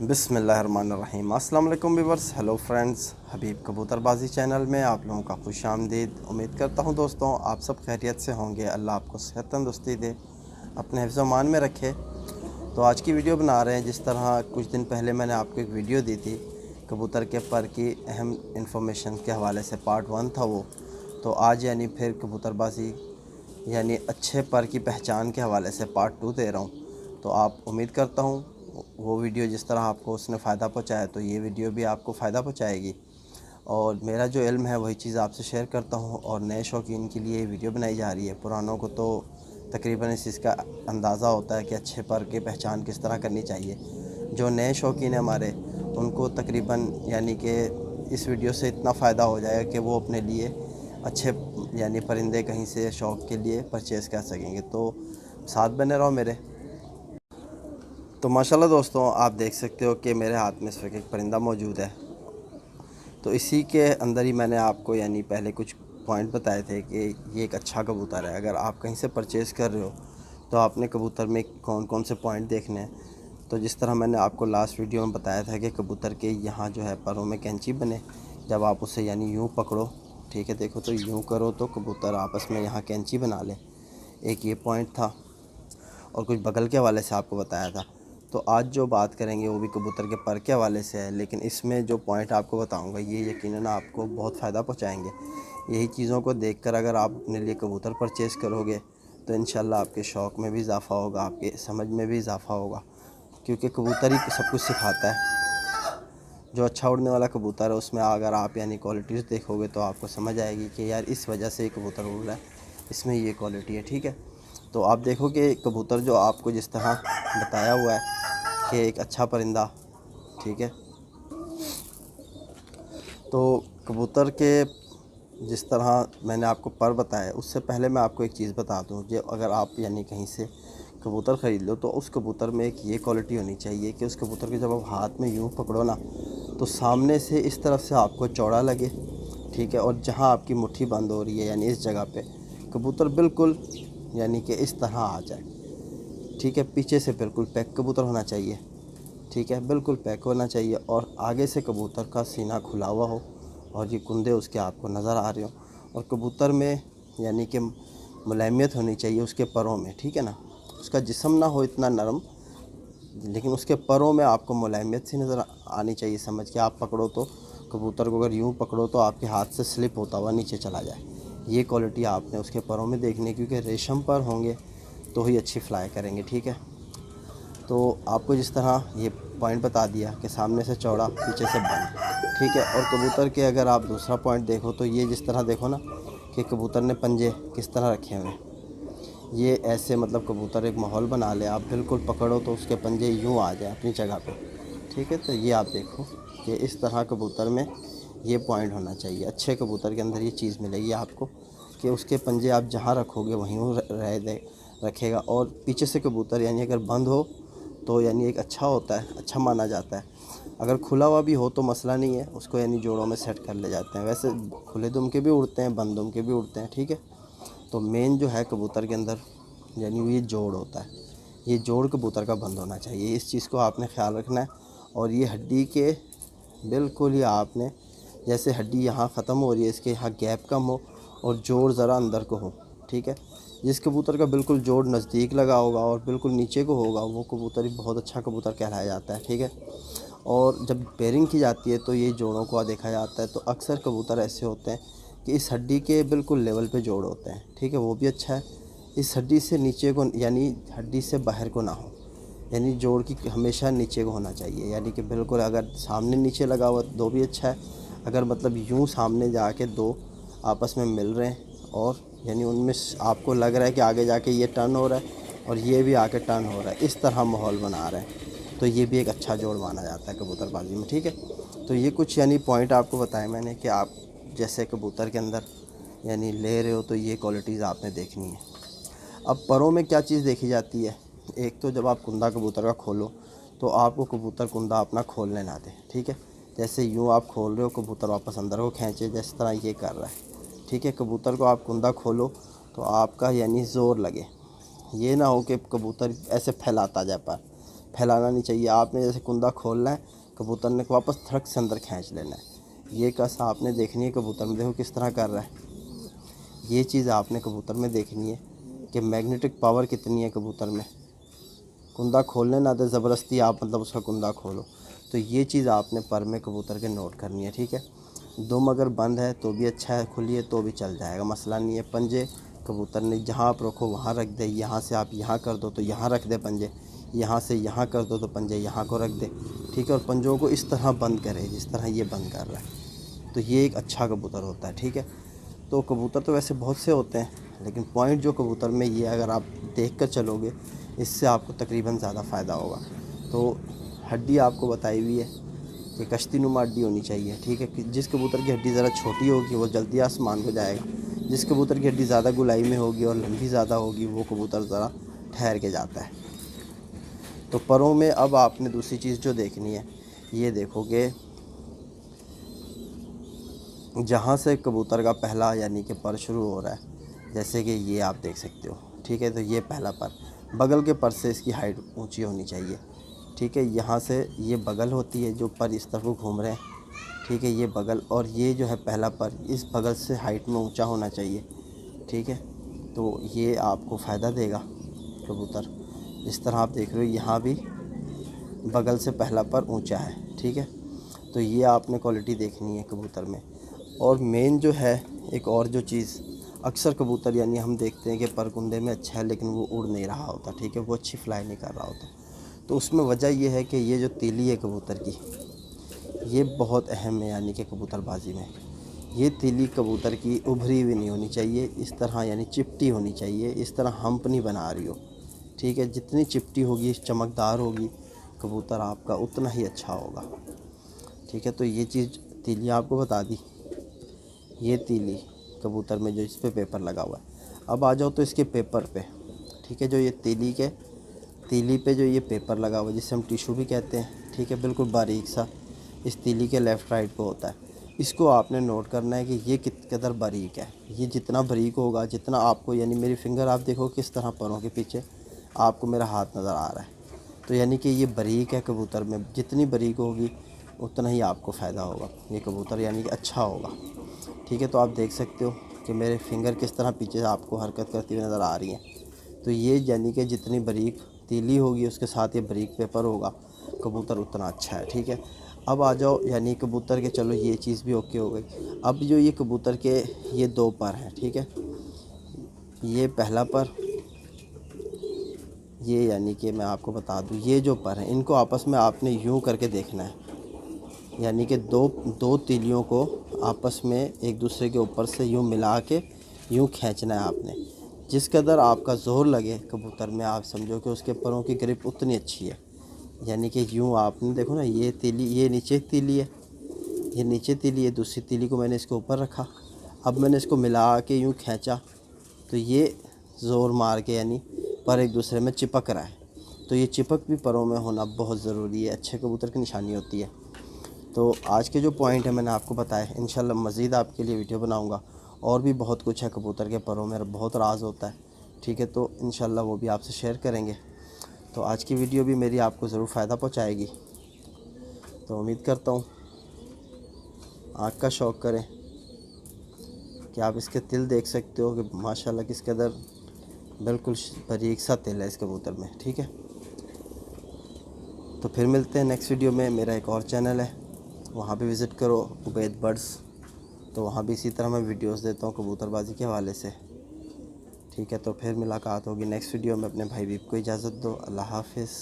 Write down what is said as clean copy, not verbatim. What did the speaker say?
बिस्मिल्लाहिर्रहमानिर्रहीम। अस्सलाम वालेकुम व्यूअर्स, हेलो फ्रेंड्स, हबीब कबूतरबाजी चैनल में आप लोगों का खुश आमदीद। उम्मीद करता हूँ दोस्तों आप सब खैरियत से होंगे। अल्लाह आपको सेहत तंदुरुस्ती दे, अपने हिफ्ज़ मान में रखे। तो आज की वीडियो बना रहे हैं, जिस तरह कुछ दिन पहले मैंने आपको एक वीडियो दी थी कबूतर के पर की अहम इंफॉर्मेशन के हवाले से, पार्ट 1 था वो। तो आज यानी फिर कबूतरबाजी यानी अच्छे पर की पहचान के हवाले से पार्ट 2 दे रहा हूँ। तो आप उम्मीद करता हूँ वो वीडियो जिस तरह आपको उसने फ़ायदा पहुँचाया तो ये वीडियो भी आपको फ़ायदा पहुँचाएगी। और मेरा जो इल्म है वही चीज़ आपसे शेयर करता हूँ, और नए शौकीन के लिए वीडियो बनाई जा रही है। पुरानों को तो तकरीबन इस चीज़ का अंदाज़ा होता है कि अच्छे पर की पहचान किस तरह करनी चाहिए। जो नए शौकीन हैं हमारे, उनको तकरीबन यानी कि इस वीडियो से इतना फ़ायदा हो जाएगा कि वो अपने लिए अच्छे यानी परिंदे कहीं से शौक़ के लिए परचेज़ कर सकेंगे। तो साथ बने रहो मेरे। तो माशाल्लाह दोस्तों, आप देख सकते हो कि मेरे हाथ में इस वक्त एक परिंदा मौजूद है। तो इसी के अंदर ही मैंने आपको यानी पहले कुछ पॉइंट बताए थे कि ये एक अच्छा कबूतर है। अगर आप कहीं से परचेज़ कर रहे हो तो आपने कबूतर में कौन कौन से पॉइंट देखने हैं। तो जिस तरह मैंने आपको लास्ट वीडियो में बताया था कि कबूतर के यहाँ जो है परों में कैंची बने, जब आप उसे यानी यूँ पकड़ो, ठीक है, देखो तो यूँ करो तो कबूतर आपस में यहाँ कैंची बना ले, एक ये पॉइंट था। और कुछ बगल के हवाले से आपको बताया था। तो आज जो बात करेंगे वो भी कबूतर के पर के हवाले से है, लेकिन इसमें जो पॉइंट आपको बताऊंगा ये यकीनन आपको बहुत फ़ायदा पहुंचाएंगे। यही चीज़ों को देखकर अगर आप अपने लिए कबूतर परचेज़ करोगे तो इंशाल्लाह आपके शौक़ में भी इजाफ़ा होगा, आपके समझ में भी इजाफ़ा होगा, क्योंकि कबूतर ही सब कुछ सिखाता है। जो अच्छा उड़ने वाला कबूतर है उसमें अगर आप यानी क्वालिटीज़ देखोगे तो आपको समझ आएगी कि यार इस वजह से ये कबूतर उड़ रहा है, इसमें ये क्वालिटी है, ठीक है। तो आप देखो कि कबूतर जो आपको जिस तरह बताया हुआ है कि एक अच्छा परिंदा, ठीक है। तो कबूतर के जिस तरह मैंने आपको पर बताया, उससे पहले मैं आपको एक चीज़ बता दूं, जो अगर आप यानी कहीं से कबूतर ख़रीद लो तो उस कबूतर में एक ये क्वालिटी होनी चाहिए कि उस कबूतर के जब आप हाथ में यूँ पकड़ो ना तो सामने से इस तरफ से आपको चौड़ा लगे, ठीक है। और जहाँ आपकी मुट्ठी बंद हो रही है यानी इस जगह पे कबूतर बिल्कुल यानी कि इस तरह आ जाए, ठीक है। पीछे से बिल्कुल पैक कबूतर होना चाहिए, ठीक है, बिल्कुल पैक होना चाहिए। और आगे से कबूतर का सीना खुला हुआ हो और ये कुंदे उसके आपको नज़र आ रहे हो। और कबूतर में यानी कि मुलायमियत होनी चाहिए उसके परों में, ठीक है ना। उसका जिस्म ना हो इतना नरम, लेकिन उसके परों में आपको मुलायमियत सी नज़र आनी चाहिए। समझ के आप पकड़ो तो कबूतर को अगर यूँ पकड़ो तो आपके हाथ से स्लिप होता हुआ नीचे चला जाए, ये क्वालिटी आपने उसके परों में देखनी है, क्योंकि रेशम पर होंगे तो ही अच्छी फ्लाई करेंगे, ठीक है। तो आपको जिस तरह ये पॉइंट बता दिया कि सामने से चौड़ा पीछे से बंद, ठीक है। और कबूतर के अगर आप दूसरा पॉइंट देखो तो ये जिस तरह देखो ना कि कबूतर ने पंजे किस तरह रखे हुए हैं, ये ऐसे मतलब कबूतर एक माहौल बना ले, आप बिल्कुल पकड़ो तो उसके पंजे यूँ आ जाए अपनी जगह पे, ठीक है। तो ये आप देखो कि इस तरह कबूतर में ये पॉइंट होना चाहिए। अच्छे कबूतर के अंदर ये चीज़ मिलेगी आपको कि उसके पंजे आप जहाँ रखोगे वहीं वो रखेगा। और पीछे से कबूतर यानी अगर बंद हो तो यानी एक अच्छा होता है, अच्छा माना जाता है। अगर खुला हुआ भी हो तो मसला नहीं है, उसको यानी जोड़ों में सेट कर ले जाते हैं। वैसे खुले दुम के भी उड़ते हैं, बंद दुम के भी उड़ते हैं, ठीक है। तो मेन जो है कबूतर के अंदर यानी ये जोड़ होता है, ये जोड़ कबूतर का बंद होना चाहिए। इस चीज़ को आपने ख्याल रखना है। और ये हड्डी के बिल्कुल ही आपने जैसे हड्डी यहाँ ख़त्म हो रही है, इसके यहाँ गैप कम हो और जोड़ ज़रा अंदर को हो, ठीक है। जिस कबूतर का बिल्कुल जोड़ नज़दीक लगा होगा और बिल्कुल नीचे को होगा वो कबूतर ही बहुत अच्छा कबूतर कहलाया जाता है, ठीक है। और जब पेयरिंग की जाती है तो ये जोड़ों को देखा जाता है, तो अक्सर कबूतर ऐसे होते हैं कि इस हड्डी के बिल्कुल लेवल पे जोड़ होते हैं, ठीक है, वो भी अच्छा है। इस हड्डी से नीचे को यानी हड्डी से बाहर को ना हो, यानी जोड़ की हमेशा नीचे को होना चाहिए, यानी कि बिल्कुल अगर सामने नीचे लगा हुआ तो भी अच्छा है। अगर मतलब यूँ सामने जाके दो आपस में मिल रहे हैं और यानी उनमें आपको लग रहा है कि आगे जाके ये टर्न हो रहा है और ये भी आके टर्न हो रहा है, इस तरह माहौल बना रहे हैं, तो ये भी एक अच्छा जोड़ माना जाता है कबूतरबाजी में, ठीक है। तो ये कुछ यानी पॉइंट आपको बताए मैंने कि आप जैसे कबूतर के अंदर यानी ले रहे हो तो ये क्वालिटीज़ आपने देखनी है। अब परों में क्या चीज़ देखी जाती है, एक तो जब आप कुंदा कबूतर का खोलो तो आपको कबूतर कुंदा अपना खोलने ना दे, ठीक है। जैसे यूँ आप खोल रहे हो कबूतर वापस अंदर को खींचे, जिस तरह ये कर रहा है, ठीक है। कबूतर को आप कुंदा खोलो तो आपका यानी ज़ोर लगे, ये ना हो कि कबूतर ऐसे फैलाता जाए पर, پھیلانا نہیں چاہیے. آپ نے جیسے کندہ کھولنا ہے, کبوتر نے واپس دھڑک سے اندر کھینچ لینا ہے. یہ کس آپ نے دیکھنی ہے کبوتر میں, دیکھو کس طرح کر رہا ہے. یہ چیز آپ نے کبوتر میں دیکھنی ہے کہ میگنیٹک پاور کتنی ہے کبوتر میں. کندہ کھولنے نہ دے زبردستی آپ مطلب اس کا کندہ کھولو. تو یہ چیز آپ نے پر میں کبوتر کے نوٹ کرنی ہے, ٹھیک ہے. دم اگر بند ہے تو بھی اچھا ہے, کھلی ہے تو بھی چل جائے گا, مسئلہ نہیں ہے. پنجے کبوتر نے جہاں آپ رکھو وہاں رکھ دے, یہاں سے آپ یہاں کر دو تو یہاں رکھ دے پنجے, یہاں سے یہاں کر دو تو پنجے یہاں کو رکھ دے, ٹھیک ہے. اور پنجوں کو اس طرح بند کرے جس طرح یہ بند کر رہا ہے. تو یہ ایک اچھا کبوتر ہوتا ہے, ٹھیک ہے. تو کبوتر تو ویسے بہت سے ہوتے ہیں, لیکن پوائنٹ جو کبوتر میں یہ اگر آپ دیکھ کر چلو گے اس سے آپ کو تقریباً زیادہ فائدہ ہوگا. تو ہڈی آپ کو بتائی ہوئی ہے کہ کشتی نما ہڈی ہونی چاہیے, ٹھیک ہے. جس کبوتر کی ہڈی ذرا چھوٹی ہوگی وہ جلدی آسمان کو جائے گا. جس کبوتر کی ہڈی زیادہ گلائی میں ہوگی اور لمبی زیادہ ہوگی وہ کبوتر ذرا ٹھہر کے جاتا ہے. تو پروں میں اب آپ نے دوسری چیز جو دیکھنی ہے, یہ دیکھو کہ جہاں سے کبوتر کا پہلا یعنی کہ پر شروع ہو رہا ہے, جیسے کہ یہ آپ دیکھ سکتے ہو, ٹھیک ہے. تو یہ پہلا پر, بغل کے پر سے اس کی ہائٹ اونچی ہونی چاہیے, ٹھیک ہے. یہاں سے یہ بغل ہوتی ہے جو پر اس طرف کو گھوم رہے ہیں, ٹھیک ہے. یہ بغل اور یہ جو ہے پہلا پر اس بغل سے ہائٹ میں اونچا ہونا چاہیے, ٹھیک ہے. تو یہ آپ کو فائدہ دے گا کبوتر. اس طرح آپ دیکھ رہے ہو یہاں بھی بغل سے پہلا پر اونچا ہے, ٹھیک ہے. تو یہ آپ نے کوالٹی دیکھنی ہے کبوتر میں. اور مین جو ہے ایک اور جو چیز اکثر کبوتر یعنی ہم دیکھتے ہیں کہ پر کندے میں اچھا ہے لیکن وہ اڑ نہیں رہا ہوتا, ٹھیک ہے, وہ اچھی فلائی نہیں کر رہا ہوتا. تو اس میں وجہ یہ ہے کہ یہ جو تیلی ہے کبوتر کی یہ بہت اہم ہے, یعنی کہ کبوتر بازی میں یہ تیلی کبوتر کی ابھری ہوئی نہیں ہونی چاہیے, اس طرح یعنی چپٹی ہونی چاہیے, اس طرح ہمپ نہیں بنا رہی ہو, ٹھیک ہے. جتنی چپٹی ہوگی چمکدار ہوگی کبوتر آپ کا اتنا ہی اچھا ہوگا, ٹھیک ہے. تو یہ چیز تیلی آپ کو بتا دی. یہ تیلی کبوتر میں جو اس پہ پیپر لگا ہوا ہے. اب آ جاؤ تو اس کے پیپر پہ, ٹھیک ہے. جو یہ تیلی پہ جو یہ پیپر لگا ہوا ہے جسے ہم ٹیشو بھی کہتے ہیں, ٹھیک ہے, بالکل باریک سا اس تیلی کے لیفٹ رائٹ پہ ہوتا ہے. اس کو آپ نے نوٹ کرنا ہے کہ یہ کت قدر باریک ہے. یہ جتنا باریک ہوگا جتنا آپ کو یعنی میری فنگر آپ دیکھو کس طرح پروں کے پیچھے آپ کو میرا ہاتھ نظر آ رہا ہے. تو یعنی کہ یہ باریک ہے کبوتر میں, جتنی باریک ہوگی اتنا ہی آپ کو فائدہ ہوگا. یہ کبوتر یعنی کہ اچھا ہوگا, ٹھیک ہے. تو آپ دیکھ سکتے ہو کہ میرے فنگر کس طرح پیچھے آپ کو حرکت کرتی ہوئی نظر آ رہی ہیں. تو یہ یعنی کہ جتنی باریک تیلی ہوگی اس کے ساتھ یہ باریک پیپر ہوگا کبوتر اتنا اچھا ہے, ٹھیک ہے. اب آ جاؤ یعنی کبوتر کے, چلو یہ چیز بھی اوکے ہو گئی. اب جو یہ کبوتر کے یہ دو پر ہیں, ٹھیک ہے. یہ پہلا پر, یہ یعنی کہ میں آپ کو بتا دوں یہ جو پر ہیں ان کو آپس میں آپ نے یوں کر کے دیکھنا ہے, یعنی کہ دو تیلیوں کو آپس میں ایک دوسرے کے اوپر سے یوں ملا کے یوں کھینچنا ہے آپ نے. جس قدر آپ کا زور لگے کبوتر میں آپ سمجھو کہ اس کے پروں کی گرپ اتنی اچھی ہے. یعنی کہ یوں آپ نے دیکھو نا, یہ تیلی یہ نیچے تیلی ہے, یہ نیچے تیلی ہے, دوسری تیلی کو میں نے اس کے اوپر رکھا. اب میں نے اس کو ملا کے یوں کھینچا تو یہ زور مار کے یعنی پر ایک دوسرے میں چپک رہا ہے. تو یہ چپک بھی پروں میں ہونا بہت ضروری ہے, اچھے کبوتر کی نشانی ہوتی ہے. تو آج کے جو پوائنٹ ہے میں نے آپ کو بتایا, انشاءاللہ مزید آپ کے لیے ویڈیو بناؤں گا. اور بھی بہت کچھ ہے کبوتر کے پروں میں, بہت راز ہوتا ہے, ٹھیک ہے. تو انشاءاللہ وہ بھی آپ سے شیئر کریں گے. تو آج کی ویڈیو بھی میری آپ کو ضرور فائدہ پہنچائے گی. تو امید کرتا ہوں آنکھ کا شوق کریں کہ آپ اس کے تل دیکھ سکتے ہو کہ ماشاءاللہ کس قدر بالکل باریک سا تل ہے اس کبوتر میں, ٹھیک ہے. تو پھر ملتے ہیں نیکسٹ ویڈیو میں. میرا ایک اور چینل ہے وہاں پہ وزٹ کرو, عبید برڈز. تو وہاں بھی اسی طرح میں ویڈیوز دیتا ہوں کبوتر بازی کے حوالے سے, ٹھیک ہے. تو پھر ملاقات ہوگی نیکسٹ ویڈیو میں. اپنے بھائی بیب کو اجازت دو. اللہ حافظ.